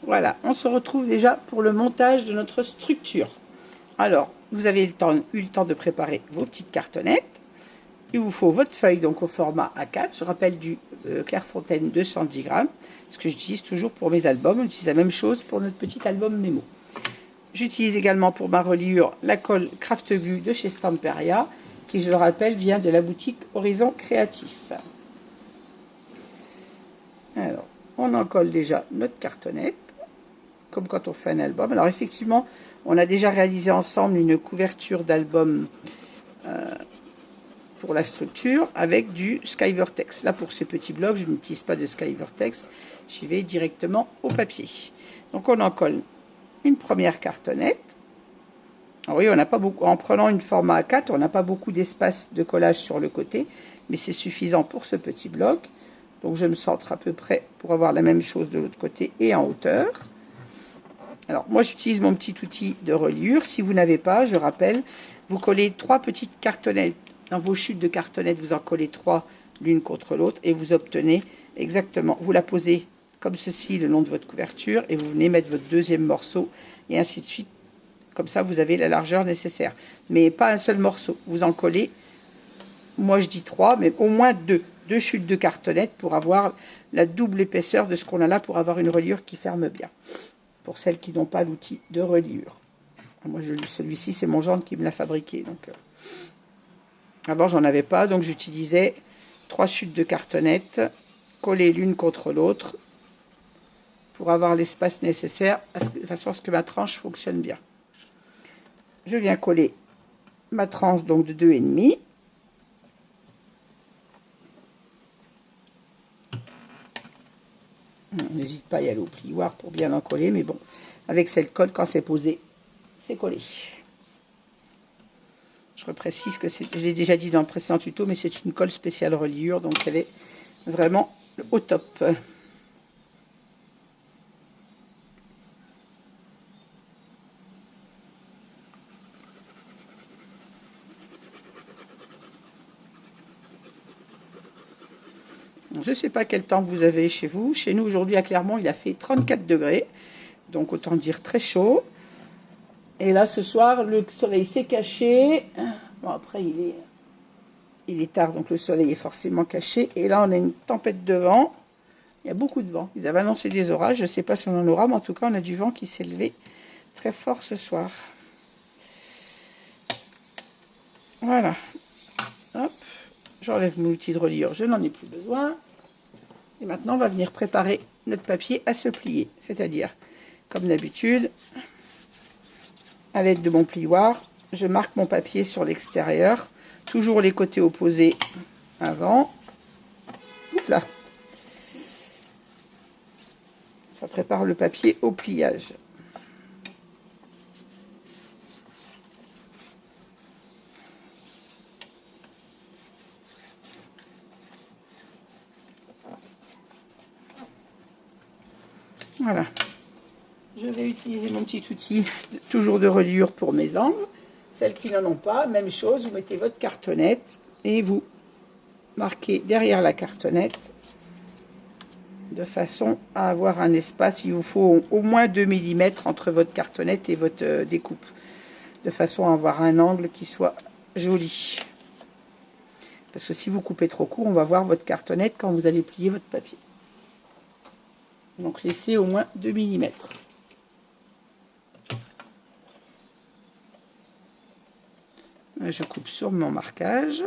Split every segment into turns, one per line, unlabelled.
Voilà, on se retrouve déjà pour le montage de notre structure. Alors, vous avez eu le temps de préparer vos petites cartonnettes. Il vous faut votre feuille donc au format A4. Je rappelle du Clairefontaine 210 grammes, ce que j'utilise toujours pour mes albums. On utilise la même chose pour notre petit album mémo. J'utilise également pour ma reliure la colle Craft Glue de chez Stamperia, qui, je le rappelle, vient de la boutique Horizon Créatif. Alors, on en colle déjà notre cartonnette, comme quand on fait un album. Alors effectivement, on a déjà réalisé ensemble une couverture d'album pour la structure avec du Skyvertex. Là, pour ce petit bloc, je n'utilise pas de Skyvertex. J'y vais directement au papier. Donc, on en colle une première cartonnette. Alors oui, on n'a pas beaucoup, en prenant une format A4, on n'a pas beaucoup d'espace de collage sur le côté, mais c'est suffisant pour ce petit bloc. Donc, je me centre à peu près pour avoir la même chose de l'autre côté et en hauteur. Alors, moi, j'utilise mon petit outil de reliure. Si vous n'avez pas, je rappelle, vous collez 3 petites cartonnettes. Dans vos chutes de cartonnettes, vous en collez 3 l'une contre l'autre et vous obtenez exactement. Vous la posez comme ceci le long de votre couverture et vous venez mettre votre deuxième morceau et ainsi de suite. Comme ça, vous avez la largeur nécessaire. Mais pas un seul morceau. Vous en collez, moi je dis 3, mais au moins 2. 2 chutes de cartonnettes pour avoir la double épaisseur de ce qu'on a là pour avoir une reliure qui ferme bien. Pour celles qui n'ont pas l'outil de reliure. Moi, celui-ci, c'est mon gendre qui me l'a fabriqué. Donc, avant, j'en avais pas, donc j'utilisais 3 chutes de cartonnettes collées l'une contre l'autre pour avoir l'espace nécessaire de façon à ce que ma tranche fonctionne bien. Je viens coller ma tranche donc de 2,5. On n'hésite pas à y aller au plioir pour bien en coller, mais bon, avec cette colle, quand c'est posé, c'est collé. Je reprécise que je l'ai déjà dit dans le précédent tuto, mais c'est une colle spéciale reliure, donc elle est vraiment au top. Je ne sais pas quel temps vous avez chez vous. Chez nous, aujourd'hui, à Clermont, il a fait 34 degrés. Donc, autant dire très chaud. Et là, ce soir, le soleil s'est caché. Bon, après, il est tard, donc le soleil est forcément caché. Et là, on a une tempête de vent. Il y a beaucoup de vent. Ils avaient annoncé des orages. Je ne sais pas si on en aura, mais en tout cas, on a du vent qui s'est levé très fort ce soir. Voilà. Hop. J'enlève mon outil de reliure. Je n'en ai plus besoin. Et maintenant, on va venir préparer notre papier à se plier. C'est-à-dire, comme d'habitude, à l'aide de mon plioir, je marque mon papier sur l'extérieur. Toujours les côtés opposés avant. Oups là. Ça prépare le papier au pliage. Voilà. Je vais utiliser mon petit outil, toujours de reliure pour mes angles. Celles qui n'en ont pas, même chose, vous mettez votre cartonnette et vous marquez derrière la cartonnette de façon à avoir un espace. Il vous faut au moins 2 mm entre votre cartonnette et votre découpe, de façon à avoir un angle qui soit joli. Parce que si vous coupez trop court, on va voir votre cartonnette quand vous allez plier votre papier. Donc laissez au moins 2 mm. Je coupe sur mon marquage.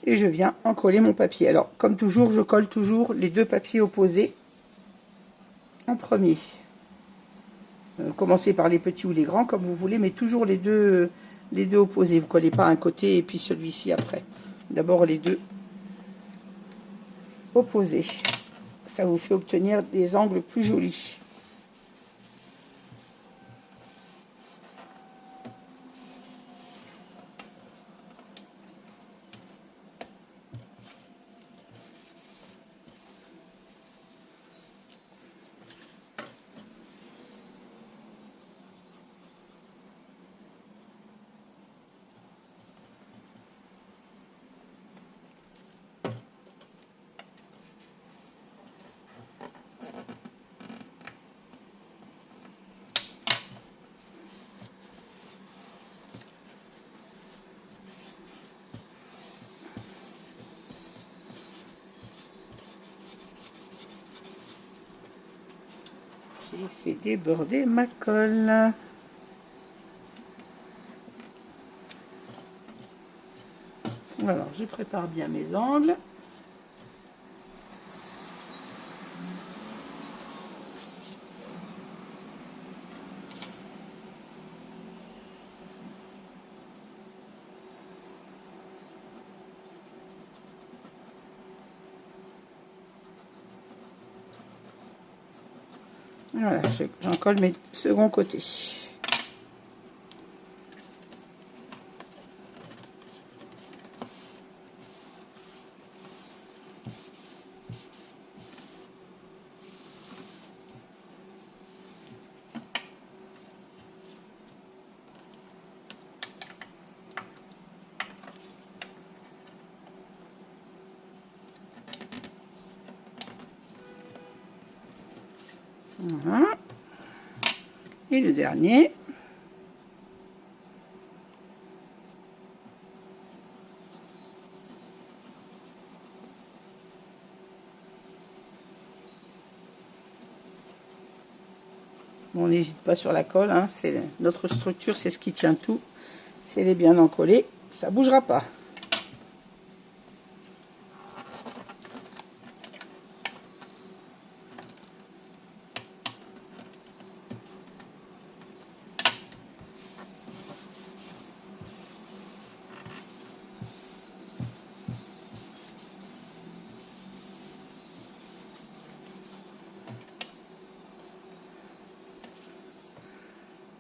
Et je viens en coller mon papier. Alors, comme toujours, je colle toujours les 2 papiers opposés en premier. Commencez par les petits ou les grands, comme vous voulez, mais toujours les deux opposés. Vous ne collez pas un côté et puis celui-ci après. D'abord les 2 opposés. Ça vous fait obtenir des angles plus jolis. J'ai fait déborder ma colle. Alors, je prépare bien mes angles. Voilà, j'en colle mes seconds côtés. Voilà. Et le dernier. Bon, on n'hésite pas sur la colle, hein, c'est notre structure, c'est ce qui tient tout. Si elle est bien encollée, ça ne bougera pas.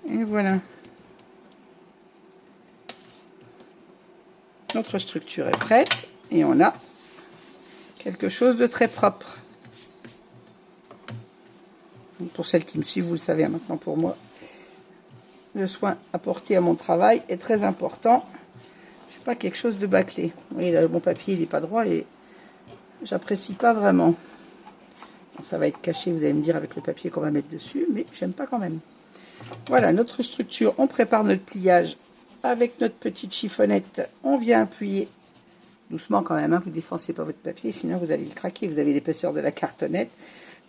Et voilà. Notre structure est prête et on a quelque chose de très propre. Pour celles qui me suivent, vous le savez maintenant pour moi. Le soin apporté à mon travail est très important. Je ne suis pas quelque chose de bâclé. Vous voyez, là, mon papier il n'est pas droit et j'apprécie pas vraiment. Bon, ça va être caché, vous allez me dire, avec le papier qu'on va mettre dessus, mais j'aime pas quand même. Voilà notre structure. On prépare notre pliage avec notre petite chiffonnette. On vient appuyer doucement quand même, hein, vous ne défoncez pas votre papier, sinon vous allez le craquer. Vous avez l'épaisseur de la cartonnette.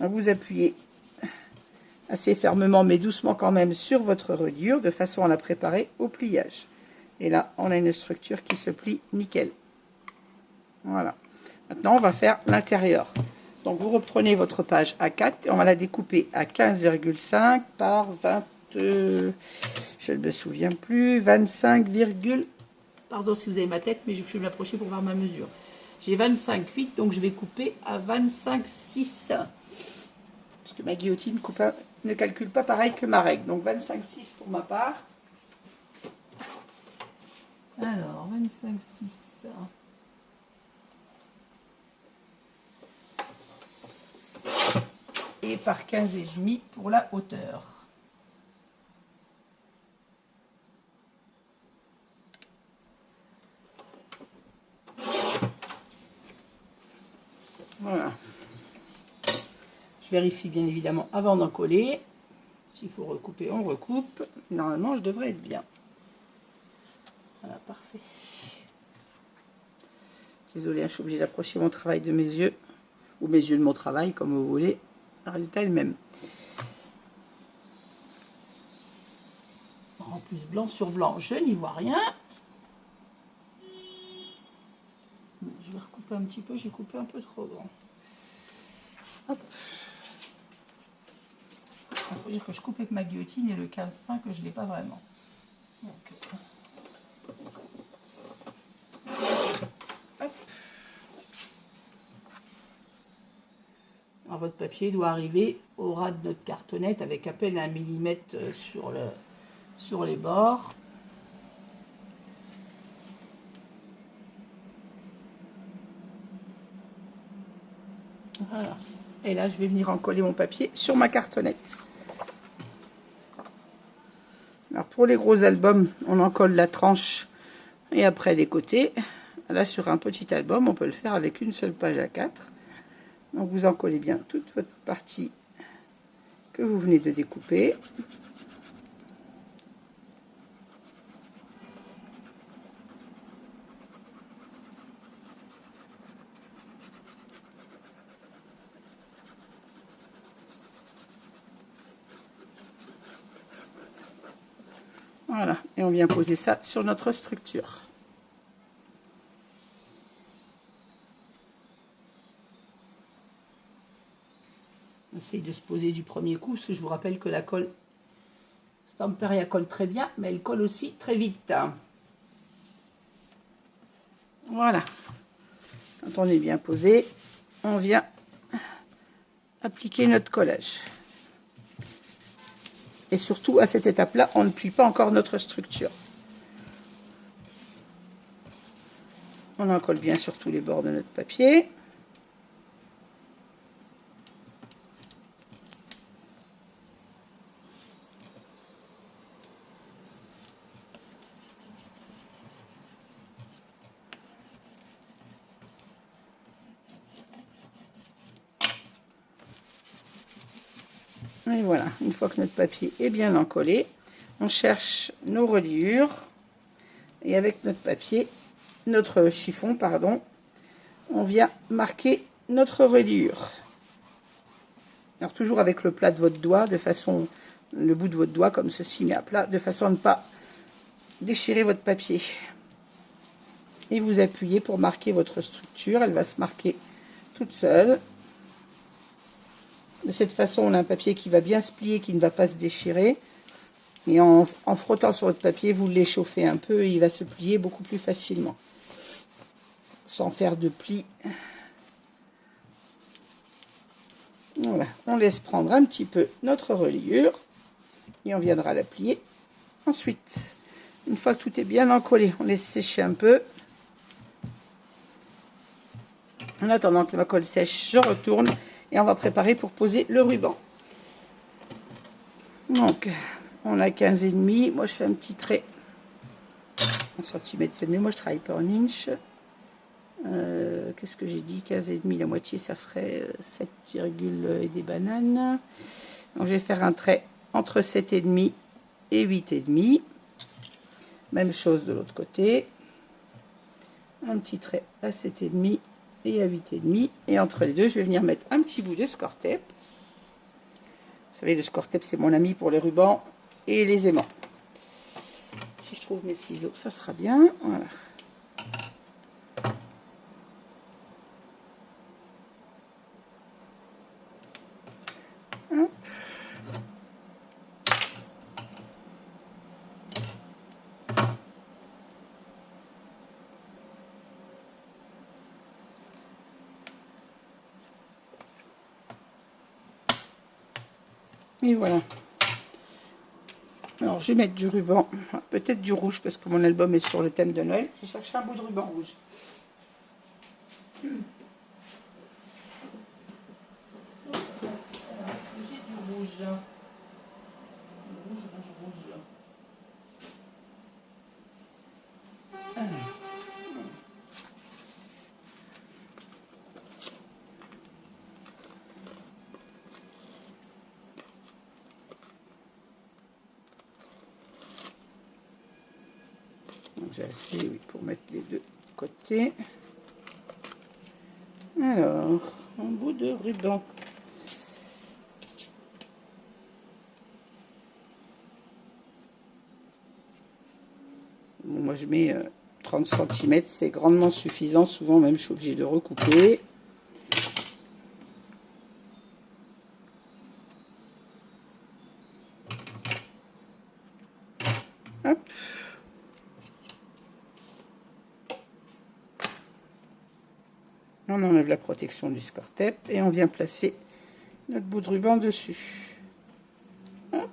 Donc vous appuyez assez fermement, mais doucement quand même, sur votre reliure, de façon à la préparer au pliage. Et là, on a une structure qui se plie nickel. Voilà. Maintenant, on va faire l'intérieur. Donc, vous reprenez votre page A4 et on va la découper à 15,5 par 20, je ne me souviens plus, 25, pardon si vous avez ma tête, mais je vais m'approcher pour voir ma mesure. J'ai 25,8, donc je vais couper à 25,6. Parce que ma guillotine ne calcule pas pareil que ma règle. Donc 25,6 pour ma part. Alors, 25,6. Et par 15,5 pour la hauteur. Voilà. Je vérifie bien évidemment avant d'en coller. S'il faut recouper, on recoupe. Normalement, je devrais être bien. Voilà, parfait. Désolée, je suis obligée d'approcher mon travail de mes yeux. Ou mes yeux de mon travail, comme vous voulez. Le résultat est le même. En plus, blanc sur blanc, je n'y vois rien. Je vais recouper un petit peu, j'ai coupé un peu trop grand. Hop. Il faut dire que je coupe avec ma guillotine et le 15,5 que je ne l'ai pas vraiment. Donc, hop. Alors, votre papier doit arriver au ras de notre cartonnette avec à peine 1 millimètre sur les bords. Voilà. Et là, je vais venir en coller mon papier sur ma cartonnette. Alors, pour les gros albums, on en colle la tranche et après les côtés. Là, sur un petit album, on peut le faire avec une seule page A4. Donc, vous en collez bien toute votre partie que vous venez de découper. Voilà, et on vient poser ça sur notre structure. On essaye de se poser du premier coup, parce que je vous rappelle que la colle Stamperia colle très bien, mais elle colle aussi très vite. Voilà. Quand on est bien posé, on vient appliquer notre collage. Et surtout, à cette étape-là, on ne plie pas encore notre structure. On en colle bien sur tous les bords de notre papier. Et voilà, une fois que notre papier est bien encollé, on cherche nos reliures et avec notre papier, notre chiffon, pardon, on vient marquer notre reliure. Alors toujours avec le plat de votre doigt, de façon, le bout de votre doigt comme ceci mis à plat, de façon à ne pas déchirer votre papier. Et vous appuyez pour marquer votre structure, elle va se marquer toute seule. De cette façon, on a un papier qui va bien se plier, qui ne va pas se déchirer. Et en frottant sur votre papier, vous l'échauffez un peu et il va se plier beaucoup plus facilement. Sans faire de plis. Voilà, on laisse prendre un petit peu notre reliure et on viendra la plier ensuite. Une fois que tout est bien encollé, on laisse sécher un peu. En attendant que la colle sèche, je retourne et on va préparer pour poser le ruban. Donc, on a 15,5. Moi, je fais un petit trait en centimètres, mais moi, je travaille pas en inch. Qu'est-ce que j'ai dit? 15,5, la moitié, ça ferait 7, et des bananes. Donc, je vais faire un trait entre 7,5 et 8,5. Même chose de l'autre côté. Un petit trait à 7,5 et à 8,5. Et entre les deux, je vais venir mettre un petit bout de score tape. Vous savez, le score tape, c'est mon ami pour les rubans et les aimants. Si je trouve mes ciseaux, ça sera bien. Voilà. Hop. Et voilà. Alors, je vais mettre du ruban, peut-être du rouge, parce que mon album est sur le thème de Noël. Je cherche un bout de ruban rouge. Est-ce que j'ai du rouge? Rouge. J'ai assez, oui, pour mettre les deux côtés. Alors, un bout de ruban. Bon, moi, je mets 30 cm, c'est grandement suffisant. Souvent, même, je suis obligée de recouper. Hop. On enlève la protection du score tape et on vient placer notre bout de ruban dessus. Hop.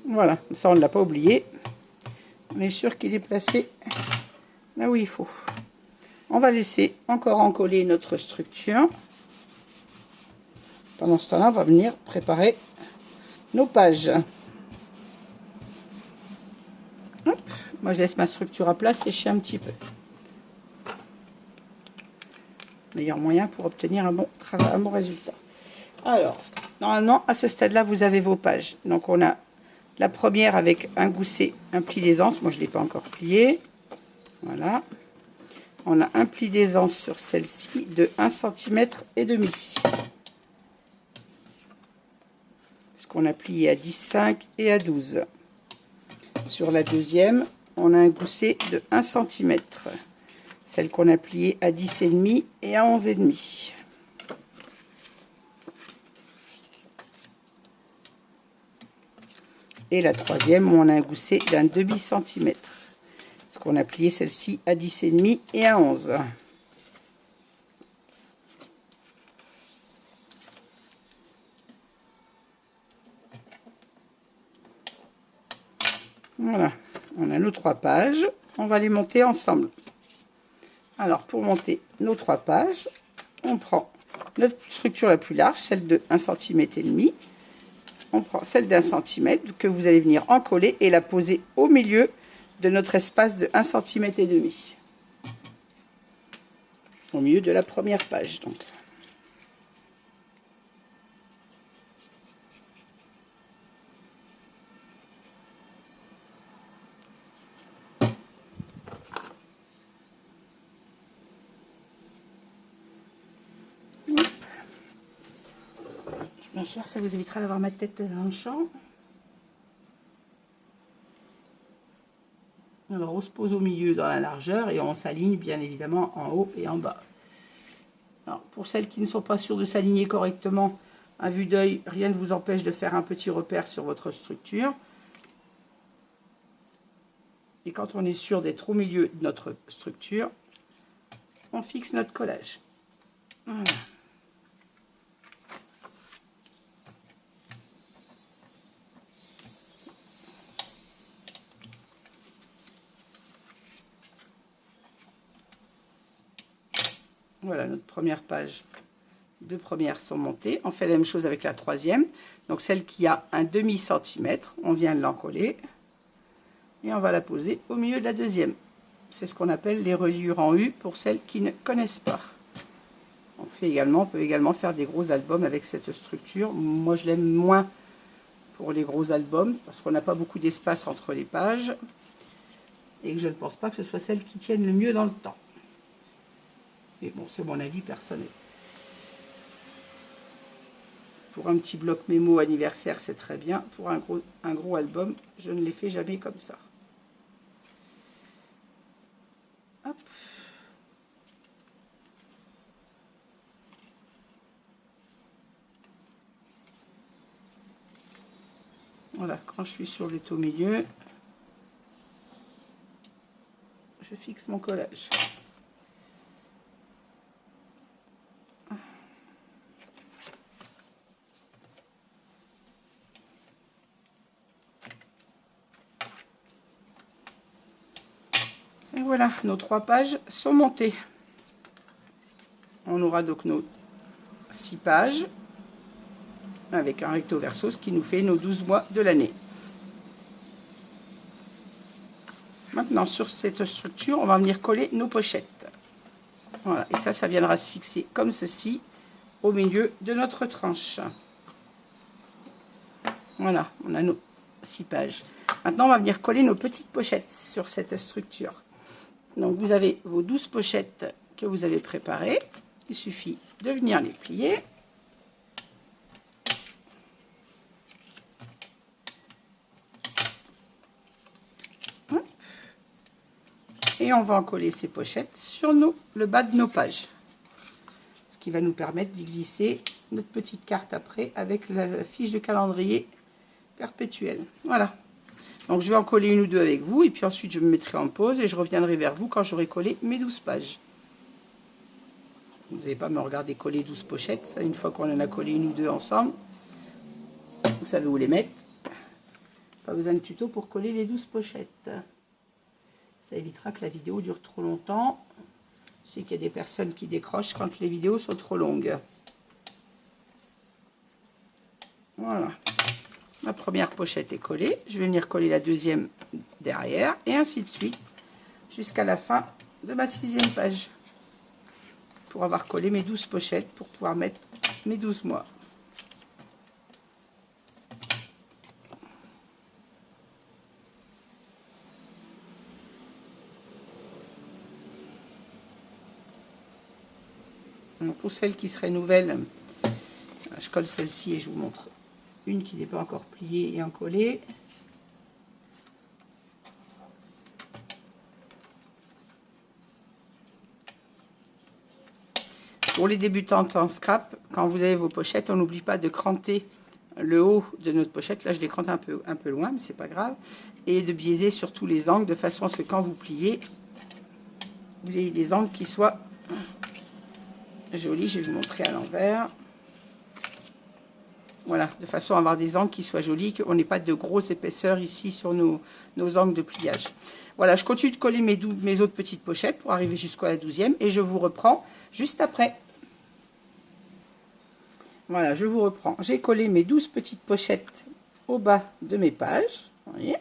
Voilà, ça on ne l'a pas oublié. On est sûr qu'il est placé là où il faut. On va laisser encore encoller notre structure. Pendant ce temps-là, on va venir préparer nos pages. Hop. Moi, je laisse ma structure à plat sécher un petit peu. Meilleur moyen pour obtenir un bon travail, un bon résultat. Alors, normalement, à ce stade-là, vous avez vos pages. Donc, on a la première avec un gousset, un pli d'aisance. Moi, je ne l'ai pas encore plié. Voilà. On a un pli d'aisance sur celle-ci de 1,5 cm. Parce qu'on a plié à 10,5 et à 12. Sur la deuxième, on a un gousset de 1 cm. Celle qu'on a pliée à 10,5 et à 11,5. Et la troisième, on a un gousset d'un demi-centimètre. Parce qu'on a plié celle-ci à 10,5 et à 11. Voilà, on a nos 3 pages. On va les monter ensemble. Alors, pour monter nos 3 pages, on prend notre structure la plus large, celle de 1,5 cm. On prend celle d'1 cm que vous allez venir encoller et la poser au milieu de notre espace de 1,5 cm. Au milieu de la première page, donc. Bien sûr, ça vous évitera d'avoir ma tête dans le champ. Alors, on se pose au milieu dans la largeur et on s'aligne bien évidemment en haut et en bas. Alors, pour celles qui ne sont pas sûres de s'aligner correctement, à vue d'œil, rien ne vous empêche de faire un petit repère sur votre structure. Et quand on est sûr d'être au milieu de notre structure, on fixe notre collage. Voilà. Voilà, notre première page, 2 premières sont montées. On fait la même chose avec la troisième. Donc celle qui a un demi-centimètre, on vient de l'encoller. Et on va la poser au milieu de la deuxième. C'est ce qu'on appelle les reliures en U pour celles qui ne connaissent pas. On peut également faire des gros albums avec cette structure. Moi, je l'aime moins pour les gros albums parce qu'on n'a pas beaucoup d'espace entre les pages et que je ne pense pas que ce soit celle qui tienne le mieux dans le temps. Et bon, c'est mon avis personnel. Pour un petit bloc mémo anniversaire, c'est très bien. Pour un gros album, je ne les fais jamais comme ça. Hop. Voilà, quand je suis sûr d'être au milieu, je fixe mon collage. Et voilà, nos 3 pages sont montées. On aura donc nos 6 pages avec un recto verso, ce qui nous fait nos 12 mois de l'année. Maintenant, sur cette structure, on va venir coller nos pochettes. Voilà, et ça viendra se fixer comme ceci au milieu de notre tranche. Voilà, on a nos 6 pages. Maintenant, on va venir coller nos petites pochettes sur cette structure. Donc, vous avez vos 12 pochettes que vous avez préparées. Il suffit de venir les plier. Et on va en coller ces pochettes sur le bas de nos pages. Ce qui va nous permettre d'y glisser notre petite carte après avec la fiche de calendrier perpétuelle. Voilà. Donc je vais en coller une ou deux avec vous et puis ensuite je me mettrai en pause et je reviendrai vers vous quand j'aurai collé mes 12 pages. Vous n'allez pas me regarder coller 12 pochettes. Ça, une fois qu'on en a collé une ou deux ensemble, vous savez où les mettre. Pas besoin de tuto pour coller les 12 pochettes. Ça évitera que la vidéo dure trop longtemps. Je sais qu'il y a des personnes qui décrochent quand les vidéos sont trop longues. Voilà. Ma première pochette est collée. Je vais venir coller la deuxième derrière. Et ainsi de suite. Jusqu'à la fin de ma 6e page. Pour avoir collé mes 12 pochettes. Pour pouvoir mettre mes 12 mois. Pour celles qui seraient nouvelles, je colle celle-ci et je vous montre une qui n'est pas encore pliée et encollée. Pour les débutantes en scrap, quand vous avez vos pochettes, on n'oublie pas de cranter le haut de notre pochette. Là, je les crante un peu loin, mais c'est pas grave. Et de biaiser sur tous les angles, de façon à ce que quand vous pliez, vous ayez des angles qui soient jolis. Je vais vous montrer à l'envers. Voilà, de façon à avoir des angles qui soient jolis, qu'on n'ait pas de grosse épaisseur ici sur nos angles de pliage. Voilà, je continue de coller mes autres petites pochettes pour arriver jusqu'à la 12e et je vous reprends juste après. Voilà, je vous reprends. J'ai collé mes 12 petites pochettes au bas de mes pages. Vous voyez,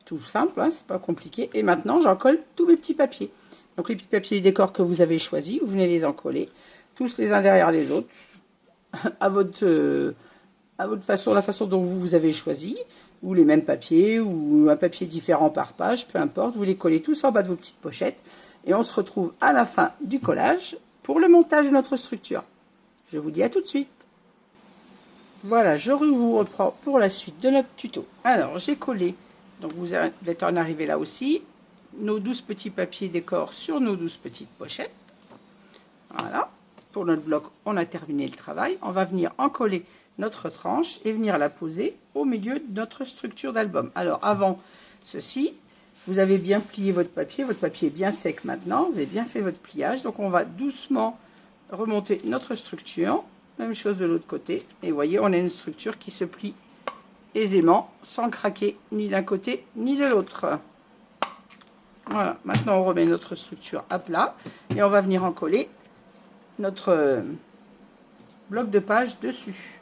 tout simple, hein, c'est pas compliqué. Et maintenant, j'en colle tous mes petits papiers. Donc, les petits papiers du décor que vous avez choisis, vous venez les en coller, tous les uns derrière les autres, à votre façon, la façon dont vous avez choisi, ou les mêmes papiers, ou un papier différent par page, peu importe. Vous les collez tous en bas de vos petites pochettes. Et on se retrouve à la fin du collage pour le montage de notre structure. Je vous dis à tout de suite. Voilà, je vous reprends pour la suite de notre tuto. Alors, j'ai collé, donc vous êtes en arrivé là aussi, nos 12 petits papiers décor sur nos 12 petites pochettes. Voilà, pour notre bloc, on a terminé le travail. On va venir en coller notre tranche et venir la poser au milieu de notre structure d'album. Alors, avant ceci, vous avez bien plié votre papier est bien sec maintenant, vous avez bien fait votre pliage. Donc, on va doucement remonter notre structure, même chose de l'autre côté, et vous voyez, on a une structure qui se plie aisément sans craquer ni d'un côté ni de l'autre. Voilà, maintenant on remet notre structure à plat et on va venir en coller notre bloc de page dessus.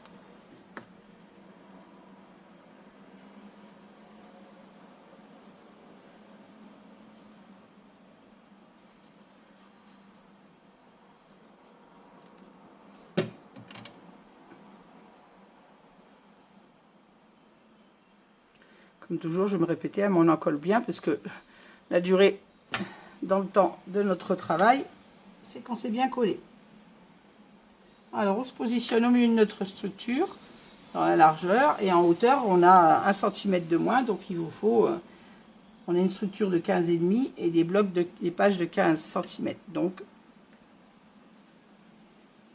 Comme toujours, je me répétais, mais on en colle bien parce que la durée dans le temps de notre travail, c'est qu'on s'est bien collé. Alors, on se positionne au milieu de notre structure, dans la largeur, et en hauteur, on a 1 cm de moins, donc il vous faut... on a une structure de 15,5 et des blocs des pages de 15 cm. Donc,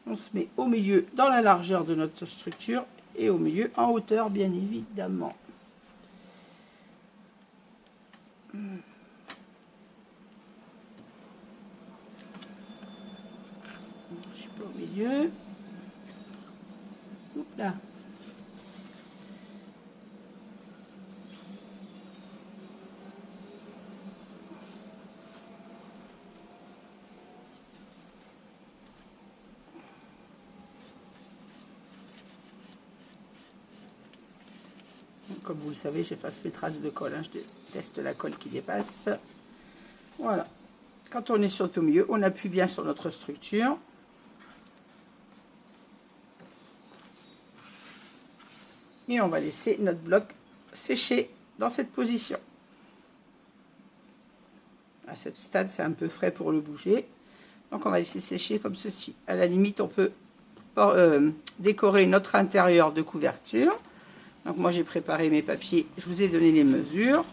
on se met au milieu, dans la largeur de notre structure, et au milieu, en hauteur, bien évidemment. Je suis pas au milieu. Oups là. Comme vous le savez, j'efface mes traces de colle, hein. Je teste la colle qui dépasse. Voilà. Quand on est sur le milieu, on appuie bien sur notre structure. Et on va laisser notre bloc sécher dans cette position. À ce stade, c'est un peu frais pour le bouger. Donc on va laisser sécher comme ceci. À la limite, on peut décorer notre intérieur de couverture. Donc moi j'ai préparé mes papiers, je vous ai donné les mesures.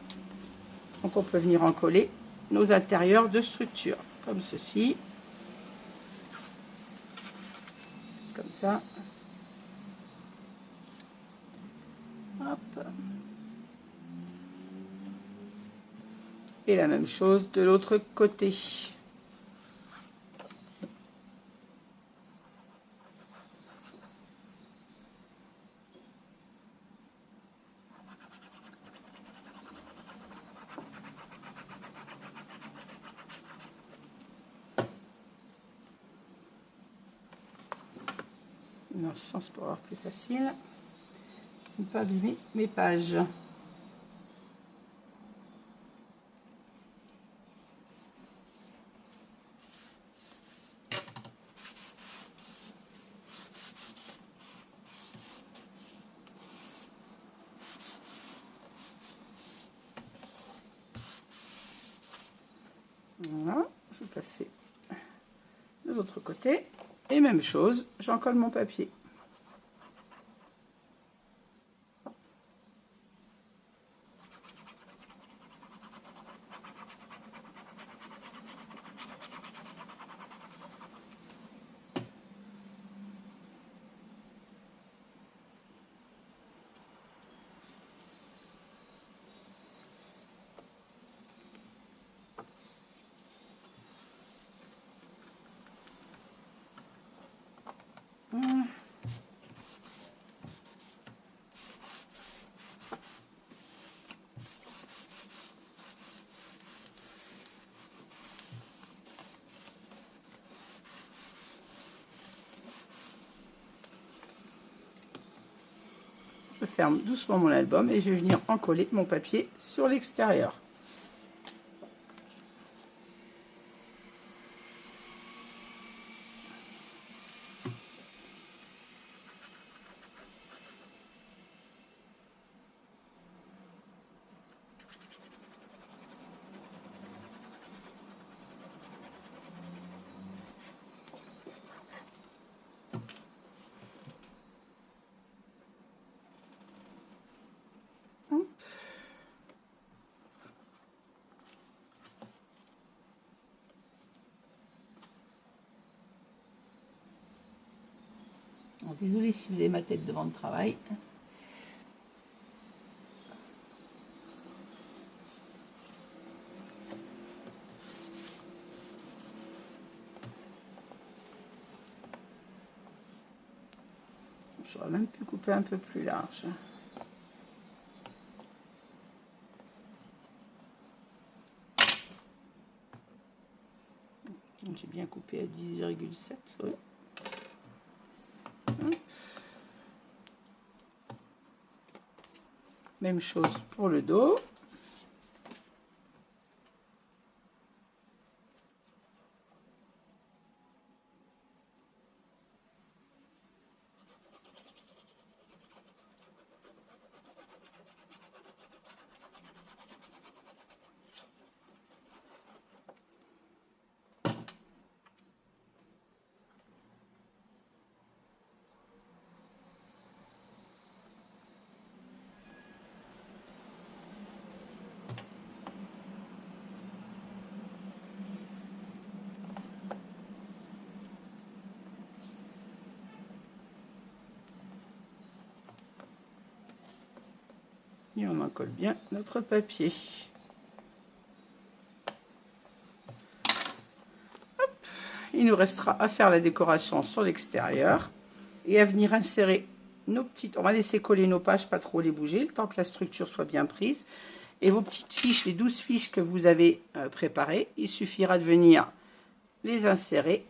Donc on peut venir en coller nos intérieurs de structure, comme ceci. Comme ça. Hop. Et la même chose de l'autre côté. Dans ce sens pour avoir plus facile. Ne pas abîmer mes pages. Voilà, je vais passer de l'autre côté. Et même chose, j'en colle mon papier. Je ferme doucement mon album et je vais venir en coller mon papier sur l'extérieur. Désolée si vous avez ma tête devant le travail. J'aurais même pu couper un peu plus large. J'ai bien coupé à 10,7. Oui. Même chose pour le dos. Et on en colle bien notre papier. Hop. Il nous restera à faire la décoration sur l'extérieur et à venir insérer nos petites... On va laisser coller nos pages, pas trop les bouger, le temps que la structure soit bien prise. Et vos petites fiches, les 12 fiches que vous avez préparées, il suffira de venir les insérer.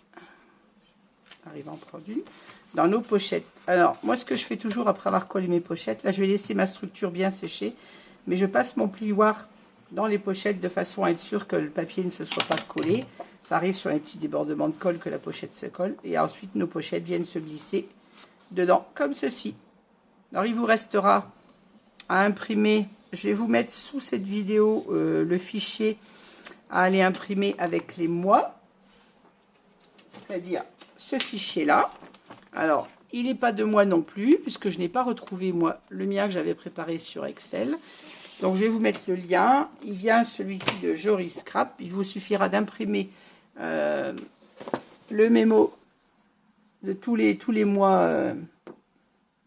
J'arrive à en prendre une. Dans nos pochettes. Alors, moi, ce que je fais toujours après avoir collé mes pochettes, là, je vais laisser ma structure bien sécher, mais je passe mon plioir dans les pochettes de façon à être sûr que le papier ne se soit pas collé. Ça arrive sur les petits débordements de colle que la pochette se colle. Et ensuite, nos pochettes viennent se glisser dedans, comme ceci. Alors, il vous restera à imprimer. Je vais vous mettre sous cette vidéo le fichier à aller imprimer avec les mois. C'est-à-dire ce fichier-là. Alors, il n'est pas de moi non plus, puisque je n'ai pas retrouvé, moi, le mien que j'avais préparé sur Excel. Donc, je vais vous mettre le lien. Il vient celui-ci de Joris Scrap. Il vous suffira d'imprimer le mémo de tous les mois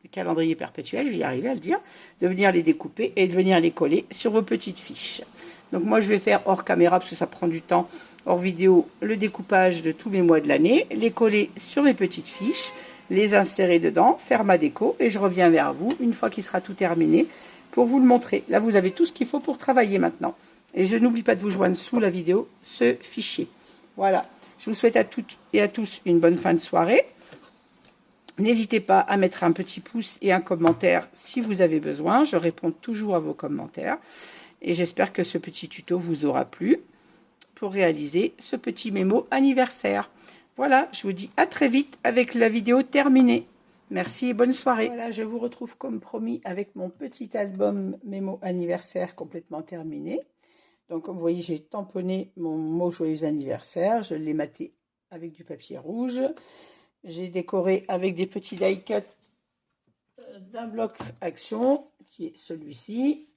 du calendrier perpétuel, je vais y arriver à le dire, de venir les découper et de venir les coller sur vos petites fiches. Donc, moi, je vais faire hors caméra, parce que ça prend du temps, hors vidéo, le découpage de tous les mois de l'année, les coller sur mes petites fiches, les insérer dedans, faire ma déco et je reviens vers vous une fois qu'il sera tout terminé pour vous le montrer. Là, vous avez tout ce qu'il faut pour travailler maintenant. Et je n'oublie pas de vous joindre sous la vidéo ce fichier. Voilà. Je vous souhaite à toutes et à tous une bonne fin de soirée. N'hésitez pas à mettre un petit pouce et un commentaire si vous avez besoin. Je réponds toujours à vos commentaires. Et j'espère que ce petit tuto vous aura plu pour réaliser ce petit mémo anniversaire. Voilà, je vous dis à très vite avec la vidéo terminée. Merci et bonne soirée. Voilà, je vous retrouve comme promis avec mon petit album mémo anniversaire complètement terminé. Donc, comme vous voyez, j'ai tamponné mon mot joyeux anniversaire. Je l'ai maté avec du papier rouge. J'ai décoré avec des petits die cut d'un bloc Action, qui est celui-ci.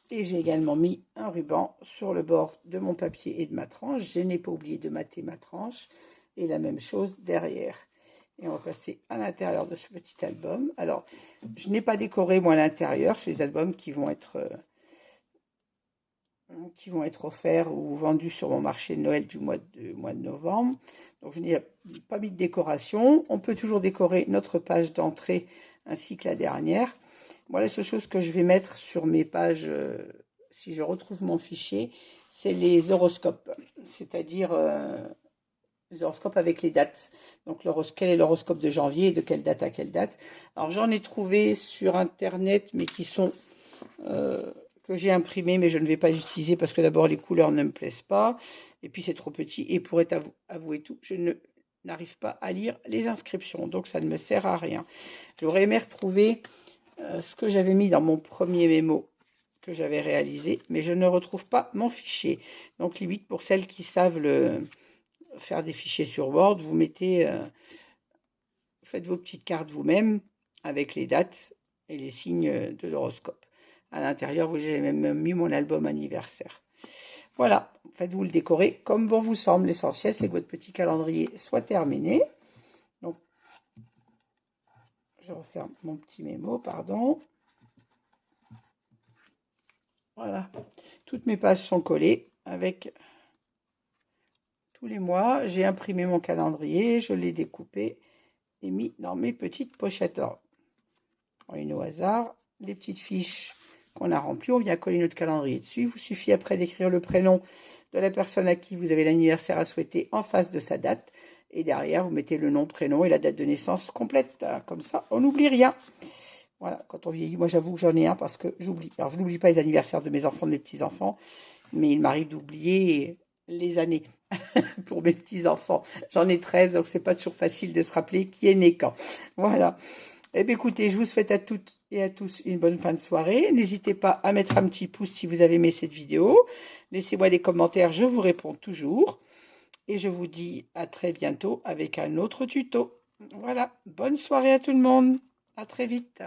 Et j'ai également mis un ruban sur le bord de mon papier et de ma tranche. Je n'ai pas oublié de mater ma tranche. Et la même chose derrière. Et on va passer à l'intérieur de ce petit album. Alors, je n'ai pas décoré moi l'intérieur. C'est les albums qui vont être offerts ou vendus sur mon marché de Noël du mois de novembre. Donc, je n'ai pas mis de décoration. On peut toujours décorer notre page d'entrée ainsi que la dernière. Moi, la seule chose que je vais mettre sur mes pages, si je retrouve mon fichier, c'est les horoscopes. C'est-à-dire les horoscopes avec les dates. Donc, quel est l'horoscope de janvier et de quelle date à quelle date. Alors, j'en ai trouvé sur Internet, mais qui sont... que j'ai imprimé, mais je ne vais pas utiliser parce que d'abord, les couleurs ne me plaisent pas. Et puis, c'est trop petit. Et pour être avoué tout, je n'arrive pas à lire les inscriptions. Donc, ça ne me sert à rien. J'aurais aimé retrouver ce que j'avais mis dans mon premier mémo que j'avais réalisé, mais je ne retrouve pas mon fichier. Donc, limite, pour celles qui savent faire des fichiers sur Word, vous mettez, faites vos petites cartes vous-même avec les dates et les signes de l'horoscope. À l'intérieur, j'ai même mis mon album anniversaire. Voilà, faites-vous le décorer comme bon vous semble. L'essentiel, c'est que votre petit calendrier soit terminé. Donc, je referme mon petit mémo, pardon. Voilà, toutes mes pages sont collées avec tous les mois. J'ai imprimé mon calendrier, je l'ai découpé et mis dans mes petites pochettes. Alors, une au hasard, les petites fiches qu'on a remplies, on vient coller notre calendrier dessus. Il vous suffit après d'écrire le prénom de la personne à qui vous avez l'anniversaire à souhaiter en face de sa date. Et derrière, vous mettez le nom, prénom et la date de naissance complète. Comme ça, on n'oublie rien. Voilà, quand on vieillit, moi j'avoue que j'en ai un parce que j'oublie. Alors je n'oublie pas les anniversaires de mes enfants, de mes petits-enfants, mais il m'arrive d'oublier les années pour mes petits-enfants. J'en ai 13, donc c'est pas toujours facile de se rappeler qui est né quand. Voilà. Eh bien écoutez, je vous souhaite à toutes et à tous une bonne fin de soirée. N'hésitez pas à mettre un petit pouce si vous avez aimé cette vidéo. Laissez-moi des commentaires, je vous réponds toujours. Et je vous dis à très bientôt avec un autre tuto. Voilà, bonne soirée à tout le monde. À très vite.